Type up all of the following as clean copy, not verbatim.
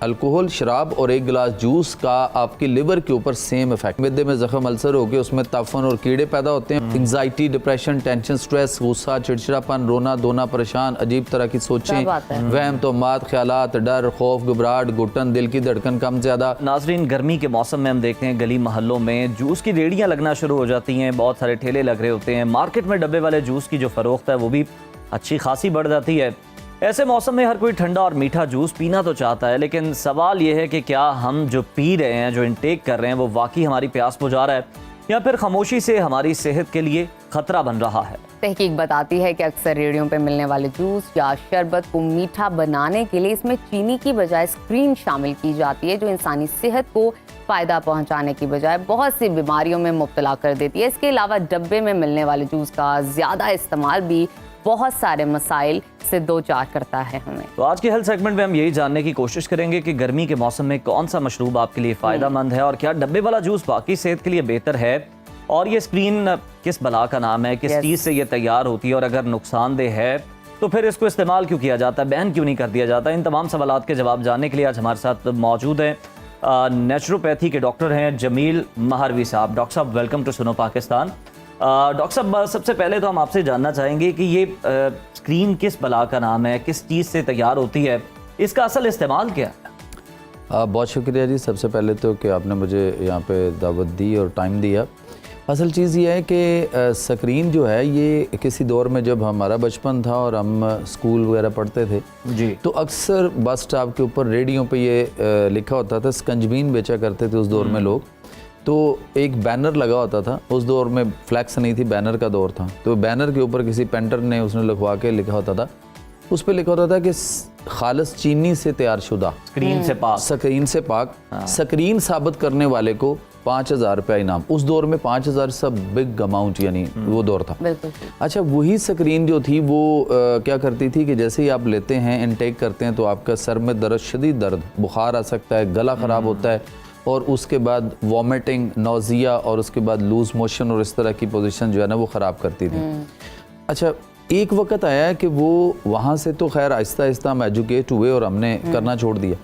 Alcohol शराब और 1 गिलास जूस का आपके लिवर के ऊपर सेम इफेक्ट। मिद्दे में जख्म अल्सर हो गए, उसमें ताफन और कीड़े पैदा होते हैं। एंजाइटी, डिप्रेशन, टेंशन, स्ट्रेस, गुस्सा, चिड़चिड़ापन, रोना धोना, परेशान, अजीब तरह की सोचें, वहम, तोहमात, ख्यालात, डर, खौफ, घबराहट, घुटन, दिल की धड़कन कम ज्यादा। नाजरीन, गर्मी के मौसम में हम देखते हैं गली मोहल्लों में जूस की रेहड़ियाँ लगना शुरू हो जाती हैं, बहुत सारे ठेले लग रहे होते हैं। मार्केट में डब्बे वाले जूस की जो फरोख्त है वो भी अच्छी खासी बढ़ जाती है। ऐसे मौसम में हर कोई ठंडा और मीठा जूस पीना तो चाहता है, लेकिन सवाल ये है कि क्या हम जो पी रहे हैं, जो इंटेक कर रहे हैं, वो वाकई हमारी प्यास बुझा रहा है या फिर खामोशी से हमारी सेहत के लिए खतरा बन रहा है। तहकीक बताती है कि अक्सर रेहड़ियों पे मिलने वाले जूस या शरबत को मीठा बनाने के लिए इसमें चीनी की बजाय स्क्रीन शामिल की जाती है, जो इंसानी सेहत को फ़ायदा पहुंचाने की बजाय बहुत सी बीमारियों में मुब्तला कर देती है। इसके अलावा डब्बे में मिलने वाले जूस का ज़्यादा इस्तेमाल भी बहुत सारे मसाइल से दो चार करता है हमें। तो आज के हेल्थ सेगमेंट में हम यही जानने की कोशिश करेंगे कि गर्मी के मौसम में कौन सा मशरूब आपके लिए फ़ायदेमंद है और क्या डब्बे वाला जूस बाकी सेहत के लिए बेहतर है, और ये स्क्रीन किस बला का नाम है, किस चीज़ से ये तैयार होती है, और अगर नुकसानदेह है तो फिर इसको इस्तेमाल क्यों किया जाता है, बैन क्यों नहीं कर दिया जाता। इन तमाम सवालात के जवाब जानने के लिए आज हमारे साथ मौजूद हैं नेचुरोपैथी के डॉक्टर हैं जमील महारवी साहब। डॉक्टर साहब, वेलकम टू सुनो पाकिस्तान। डॉक्टर साहब, सबसे पहले तो हम आपसे जानना चाहेंगे कि ये स्क्रीन किस बला का नाम है, किस चीज़ से तैयार होती है, इसका असल इस्तेमाल क्या है? बहुत शुक्रिया जी, सबसे पहले तो कि आपने मुझे यहाँ पे दावत दी और टाइम दिया। असल चीज़ ये है कि स्क्रीन जो है ये किसी दौर में जब हमारा बचपन था और हम स्कूल वगैरह पढ़ते थे जी, तो अक्सर बस स्टॉप के ऊपर रेडियो पे ये लिखा होता था, स्कंजबीन बेचा करते थे उस दौर में लोग। तो एक बैनर लगा होता था, उस दौर में फ्लैक्स नहीं थी, बैनर का दौर था। तो बैनर के ऊपर किसी पेंटर ने उसने लिखवा के लिखा होता था, उस पर लिखा होता था कि खालिस चीनी से तैयार शुदा, स्क्रीन से पाक, स्क्रीन से पाक। स्क्रीन साबित करने वाले को 5,000 रुपया इनाम। उस दौर में 5,000 सब बिग अमाउंट, यानी वो दौर था। अच्छा, वही स्क्रीन जो थी वो क्या करती थी कि जैसे ही आप लेते हैं, इनटेक करते हैं, तो आपका सर में दर्द, शदीद दर्द, बुखार आ सकता है, गला ख़राब होता है, और उसके बाद वॉमिटिंग, नोज़िया, और उसके बाद लूज मोशन, और इस तरह की पोजीशन जो है ना वो ख़राब करती थी। अच्छा, एक वक्त आया कि वो वहाँ से तो खैर आहिस्ता आहिस्ता हम एजुकेट हुए और हमने करना छोड़ दिया।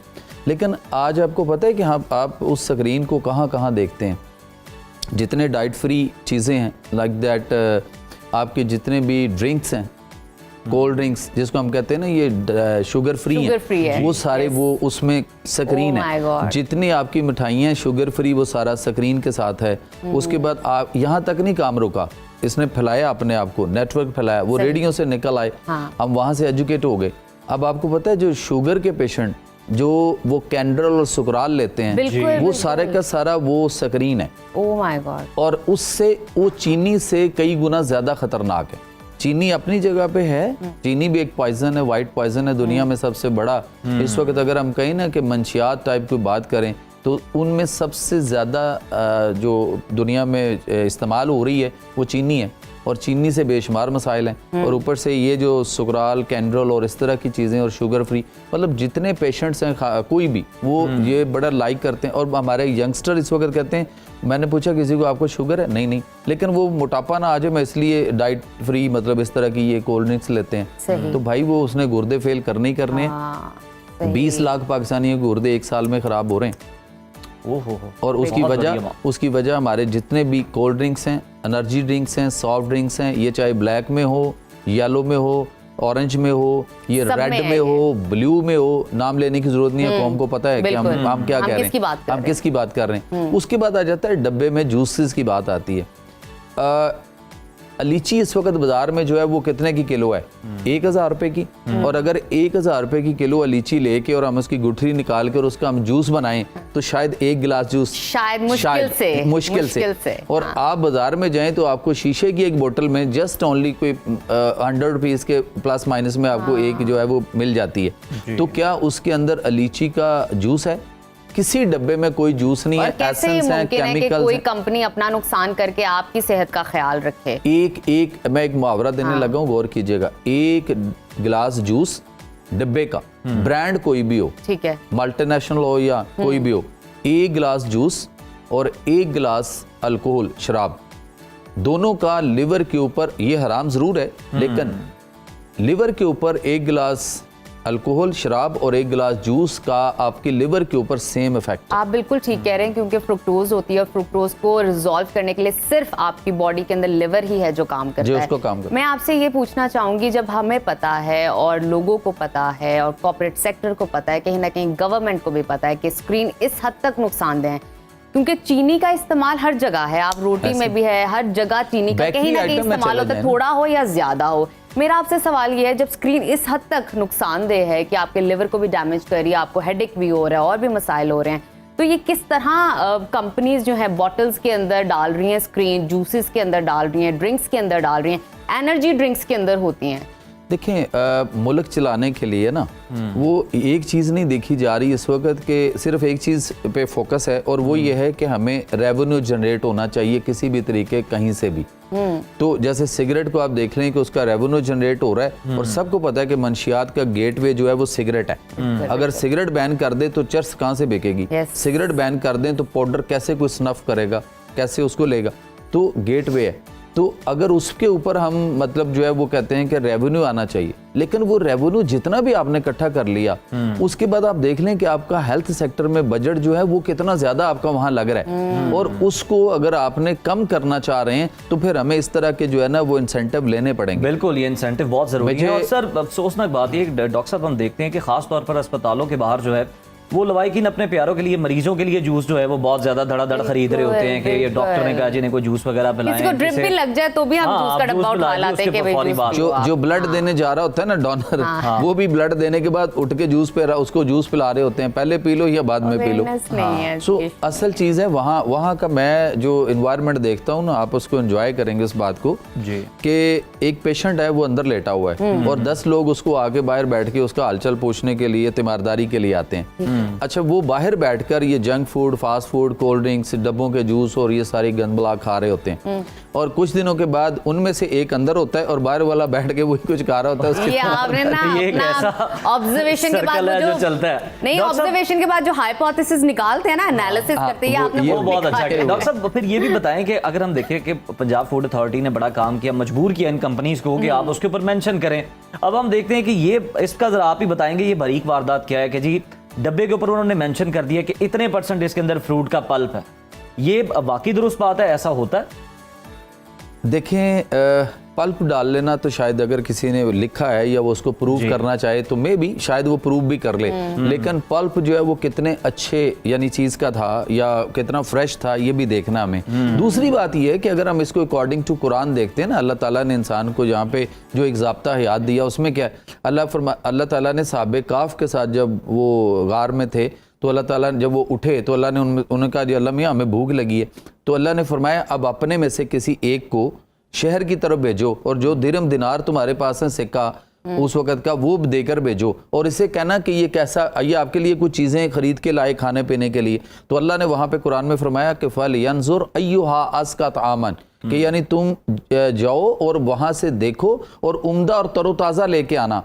लेकिन आज आपको पता है कि हाँ, आप उस स्क्रीन को कहाँ कहाँ देखते हैं। जितने डाइट फ्री चीज़ें हैं, लाइक दैट आपके जितने भी ड्रिंक्स हैं, कोल्ड ड्रिंक्स जिसको हम कहते हैं ना, ये शुगर फ्री हैं, वो सारे वो उसमें स्क्रीन है। जितनी आपकी मिठाइयाँ शुगर फ्री, वो सारा स्क्रीन के साथ है। उसके बाद आप यहाँ तक नहीं काम रुका, इसने फैलाया अपने आप को, नेटवर्क फैलाया, वो रेडियो से निकल आए, हम वहाँ से एजुकेट हो गए। अब आपको पता है जो शुगर के पेशेंट जो वो कैंड्रल और सुकराल लेते हैं, वो सारे का सारा वो स्क्रीन है। Oh my God. और उससे वो चीनी से कई गुना ज़्यादा खतरनाक है। चीनी अपनी जगह पे है, चीनी भी एक पॉइजन है, वाइट पॉइजन है, दुनिया में सबसे बड़ा। इस वक्त अगर हम कहीं ना कि मंशियात टाइप की बात करें तो उनमें सबसे ज़्यादा जो दुनिया में इस्तेमाल हो रही है वो चीनी है, और चीनी से बेशुमार मसाइल हैं। और ऊपर से ये जो सुकराल, कैंड्रल और इस तरह की चीज़ें, और शुगर फ्री, मतलब जितने पेशेंट्स हैं कोई भी वो ये बड़ा लाइक करते हैं। और हमारे यंगस्टर इस वक्त कहते हैं, मैंने पूछा किसी को आपको शुगर है, नहीं, लेकिन वो मोटापा ना आ जाए मैं इसलिए डाइट फ्री, मतलब इस तरह की ये कोल्ड ड्रिंक्स लेते हैं। तो भाई वो उसने गुर्दे फेल करने ही करने हैं। 20 लाख पाकिस्तानियों के गुर्दे एक साल में ख़राब हो रहे हैं। और उसकी वजह हमारे जितने भी कोल्ड ड्रिंक्स हैं, एनर्जी ड्रिंक्स हैं, सॉफ्ट ड्रिंक्स हैं, ये चाहे ब्लैक में हो, येलो में हो, ऑरेंज में हो, ये रेड में हो, ब्लू में हो, नाम लेने की जरूरत नहीं है, कौम को पता है कि हम क्या कह रहे हैं, हम किसकी बात कर रहे हैं। उसके बाद आ जाता है डब्बे में जूसेस की बात आती है। लीची इस वक्त बाजार में जो है वो कितने की किलो है? 1,000 रुपए की। और अगर 1,000 रुपए की किलो लीची लेके और हम उसकी गुठली निकाल कर उसका हम जूस बनाएं तो शायद 1 गिलास जूस शायद मुश्किल से। और आप बाजार में जाएं तो आपको शीशे की एक बोतल में जस्ट ओनली कोई 100 रुपीज के प्लस माइनस में आपको एक जो है वो मिल जाती है। तो क्या उसके अंदर लीची का जूस है? किसी डब्बे में कोई जूस नहीं है, एसेंस है, केमिकल्स। कोई कंपनी अपना नुकसान करके आपकी सेहत का ख्याल रखे। मैं एक मुहावरा देने लगा हूँ, गौर कीजिएगा। 1 गिलास जूस डब्बे का, ब्रांड कोई भी हो, ठीक है, मल्टीनेशनल हो या कोई भी हो, 1 गिलास जूस और 1 गिलास अल्कोहल शराब, दोनों का लिवर के ऊपर, ये हराम जरूर है, लेकिन लिवर के ऊपर 1 गिलास अल्कोहल शराब और एक गिलास जूस का आपकी लिवर के ऊपर सेम इफेक्ट। आप बिल्कुल ठीक कह रहे हैं, क्योंकि फ्रुक्टोज होती है और फ्रुक्टोज को रिजॉल्व करने के लिए सिर्फ आपकी बॉडी के अंदर लिवर ही है जो काम करता है। उसको काम करता है। मैं आपसे ये पूछना चाहूंगी, जब हमें पता है और लोगों को पता है और कॉर्पोरेट सेक्टर को पता है, कहीं ना कहीं गवर्नमेंट को भी पता है कि स्क्रीन इस हद तक नुकसानदेह है, क्योंकि चीनी का इस्तेमाल हर जगह है, आप रोटी में भी है, हर जगह चीनी का कहीं ना कहीं इस्तेमाल होता है, थोड़ा हो या ज्यादा हो। मेरा आपसे सवाल ये है, जब स्क्रीन इस हद तक नुकसानदेह है कि आपके लिवर को भी डैमेज कर रही है, आपको हेडेक भी हो रहा है और भी मसाइल हो रहे हैं, तो ये किस तरह कंपनीज जो है बॉटल्स के अंदर डाल रही हैं स्क्रीन, जूसेस के अंदर डाल रही हैं, ड्रिंक्स के अंदर डाल रही हैं, एनर्जी ड्रिंक्स के अंदर होती हैं। देखें, मुल्क चलाने के लिए ना वो एक चीज़ नहीं देखी जा रही इस वक्त के, सिर्फ एक चीज़ पे फोकस है और वो ये है कि हमें रेवेन्यू जनरेट होना चाहिए किसी भी तरीके कहीं से भी। तो जैसे सिगरेट को आप देख लें कि उसका रेवेन्यू जनरेट हो रहा है और सबको पता है कि मंशियात का गेटवे जो है वो सिगरेट है। अगर सिगरेट बैन कर दे तो चर्च कहाँ से बिकेगी? सिगरेट बैन कर दें तो पाउडर कैसे कोई स्नफ करेगा, कैसे उसको लेगा? तो गेटवे है। तो अगर उसके ऊपर हम मतलब जो है वो कहते हैं कि रेवेन्यू आना चाहिए, लेकिन वो रेवेन्यू जितना भी आपने इकट्ठा कर लिया उसके बाद आप देख लें कि आपका हेल्थ सेक्टर में बजट जो है वो कितना ज्यादा आपका वहां लग रहा है, और उसको अगर आपने कम करना चाह रहे हैं तो फिर हमें इस तरह के जो है ना वो इंसेंटिव लेने पड़ेंगे। बिल्कुल, ये इंसेंटिव बहुत जरूरी है। और सर अफसोसनाक बात ये, डॉक्टर साहब हम देखते हैं कि खास तौर पर अस्पतालों के बाहर जो है वो लवाइकिन अपने प्यारों के लिए, मरीजों के लिए जूस जो है वो बहुत ज्यादा धड़ाधड़ खरीद रहे होते हैं कि ये डॉक्टर ने कहा जी ने कोई जूस वगैरह पिलाएं, किसी को ड्रिप भी लग जाए तो भी हम जूस का डब्बा उठा लाते हैं कि भाई जूस पियो। जो ब्लड देने जा रहा होता है ना डोनर, वो भी ब्लड देने के बाद उठ के जूस पे उसको जूस पिला रहे होते हैं, पहले पी लो या बाद में पी लो। सो असल चीज है वहाँ का मैं जो इन्वायरमेंट देखता हूँ ना, आप उसको एंजॉय करेंगे इस बात को कि एक पेशेंट है वो अंदर लेटा हुआ है और 10 लोग उसको आगे बाहर बैठ के उसका हालचाल पूछने के लिए, तीमारदारी के लिए आते हैं। अच्छा, वो बाहर बैठकर ये junk food, fast food, cold drinks, डब्बों के जूस और ये सारी गंदबला खा रहे होते हैं, और कुछ दिनों के बाद उनमें से एक अंदर होता है और बाहर वाला बैठ के वही कुछ खा रहा होता है। उसके ये आपने ना अपना ऑब्जर्वेशन के बाद जो चलता है, नहीं ऑब्जर्वेशन के बाद जो हाइपोथेसिस निकालते हैं ना, एनालिसिस करते हैं, आपने वो बहुत अच्छा किया। डॉक्टर साहब फिर ये भी बताएं कि अगर हम देखें कि पंजाब फूड अथॉरिटी ने बड़ा काम किया, मजबूर किया इन कंपनीज को कि आप उसके ऊपर मेंशन करें। अब हम देखते हैं कि ये इसका जरा आप ही बताएंगे ये बारीक वारदात क्या है कि जी डब्बे के ऊपर उन्होंने मेंशन कर दिया कि इतने % इसके अंदर फ्रूट का पल्प है, ये वाकई दुरुस्त बात है? ऐसा होता है? देखें, पल्प डाल लेना तो शायद अगर किसी ने लिखा है या वो उसको प्रूव करना चाहे तो मे भी शायद वो प्रूव भी कर ले, लेकिन पल्प जो है वो कितने अच्छे यानी चीज का था या कितना फ्रेश था ये भी देखना हमें। दूसरी बात ये है कि अगर हम इसको अकॉर्डिंग टू कुरान देखते हैं ना, अल्लाह ताला ने इंसान को जहाँ पे जो एक ज़ाब्ता हयात दिया उसमें क्या है, अल्लाह ताला ने साहबे काफ के साथ जब वो गार में थे तो अल्लाह ताला जब वो उठे तो अल्लाह ने उन्होंने कहा जी अल्लाह मियाँ हमें भूख लगी है, तो अल्लाह ने फरमाया अब अपने में से किसी एक को शहर की तरफ भेजो और जो दिरहम दिनार तुम्हारे पास है सिक्का उस वक्त का वो देकर भेजो, और इसे कहना कि ये कैसा, ये आपके लिए कुछ चीज़ें खरीद के लाए खाने पीने के लिए। तो अल्लाह ने वहाँ पे कुरान में फरमाया कि फल यंजुर अय्युहा अस्का तामन, कि यानी तुम जाओ और वहाँ से देखो और उम्दा और तरोताज़ा लेके आना।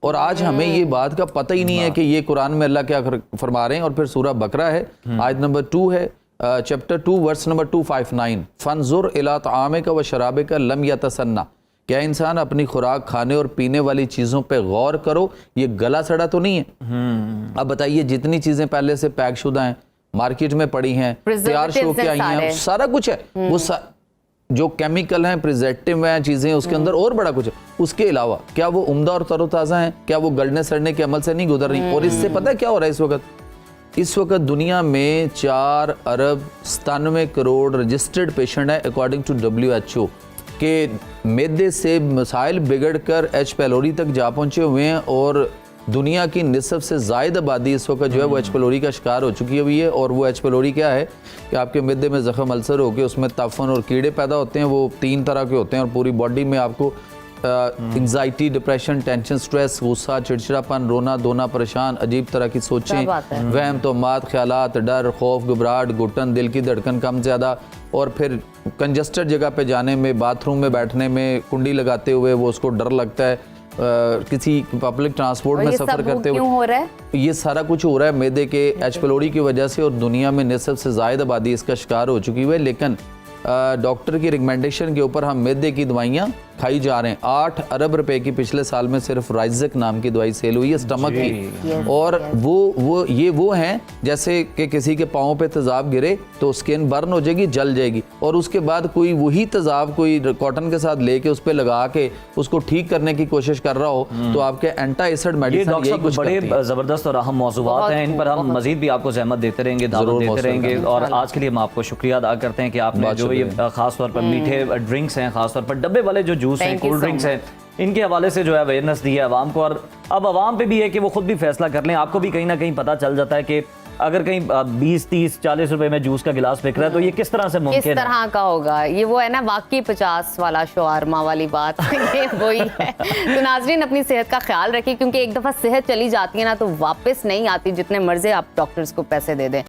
और आज हमें ये बात का पता ही नहीं है कि ये कुरान में अल्लाह क्या फरमा रहे हैं। और फिर सूरह बकरा है, आयत नंबर 2 है, चैप्टर 2 वर्स नंबर 259, फंजुर इला तामिका व शराबिका लम यतसन्ना, क्या इंसान अपनी खुराक, खाने और पीने वाली चीज़ों पे गौर करो, ये गला सड़ा तो नहीं है। अब बताइए जितनी चीज़ें पहले से पैक शुदा हैं, मार्केट में पड़ी हैं, तैयार शो के आई हैं, सारा कुछ है, वो जो केमिकल हैं, प्रिजर्वेटिव हैं, चीज़ें उसके अंदर और बड़ा कुछ है। उसके अलावा क्या वो उम्दा और तरोताज़ा हैं? क्या वो गलने सड़ने के अमल से नहीं गुजर रही? और इससे पता है क्या हो रहा है इस वक्त दुनिया में 4 अरब 97 करोड़ रजिस्टर्ड पेशेंट है अकॉर्डिंग टू WHO, के मैदे से मसाइल बिगड़कर H पैलोरी तक जा पहुंचे हुए हैं, और दुनिया की निसफ से ज़ायद आबादी इस वक्त जो है वो H पैलोरी का शिकार हो चुकी हुई है। और वो H पैलोरी क्या है कि आपके मैदे में ज़ख़म अल्सर होकर उसमें ताफन और कीड़े पैदा होते हैं, वो 3 तरह के होते हैं, और पूरी बॉडी में आपको एंजाइटी, डिप्रेशन, टेंशन, स्ट्रेस, गुस्सा, चिड़चिड़ापन, रोना धोना, परेशान, अजीब तरह की सोचें, वहम, तोहमात, ख्यालात, डर, खौफ, घबराहट, घुटन, दिल की धड़कन कम ज़्यादा, और फिर कंजस्टेड जगह पे जाने में, बाथरूम में बैठने में कुंडी लगाते हुए वो उसको डर लगता है, किसी पब्लिक ट्रांसपोर्ट में सफ़र करते हुए। हो रहा है? ये सारा कुछ हो रहा है मैदे के H पैलोरी की वजह से, और दुनिया में निसफ से ज़ायद आबादी इसका शिकार हो चुकी है। लेकिन डॉक्टर की रिकमेंडेशन के ऊपर हम मैदे की दवाइयाँ खाई जा रहे हैं। 8 अरब रुपए की पिछले साल में सिर्फ राइजक नाम की दवाई सेल हुई है स्टमक की। और वो हैं जैसे कि किसी के पाँव पे तेजाब गिरे तो स्किन बर्न हो जाएगी, जल जाएगी, और उसके बाद कोई वही तेजाब कोई कॉटन के साथ लेके उस पर लगा के उसको ठीक करने की कोशिश कर रहा हो तो आपके एंटी एसिड मेडिसिन यही कुछ बड़े करती है। जबरदस्त और अहम मौजूदात हैं, इन पर हम मजीद भी आपको जहमत देते रहेंगे, दावत देते रहेंगे। और आज के लिए हम आपको शुक्रिया अदा करते हैं कि आपने जो ये खास तौर पर मीठे ड्रिंक्स हैं, खास तौर पर डब्बे वाले जो जूस हैं, कोल्ड ड्रिंक्स हैं, इनके हवाले से जो है अवेयरनेस दी है आवाम को। और अब आवाम पे भी है कि वो खुद भी फैसला कर लें। आपको भी कहीं ना कहीं पता चल जाता है कि अगर कहीं 20, 30, 40 रुपए में जूस का गिलास बिक रहा है तो ये किस तरह से मुमकिन है? किस तरह का होगा ये, वो है ना वाकई 50 वाला शवारमा वाली बात ये वही है। तो नाजरीन अपनी सेहत का ख्याल रखिए, क्योंकि एक दफ़ा सेहत चली जाती है ना तो वापस नहीं आती, जितने मर्जी आप डॉक्टर्स को पैसे दे दें।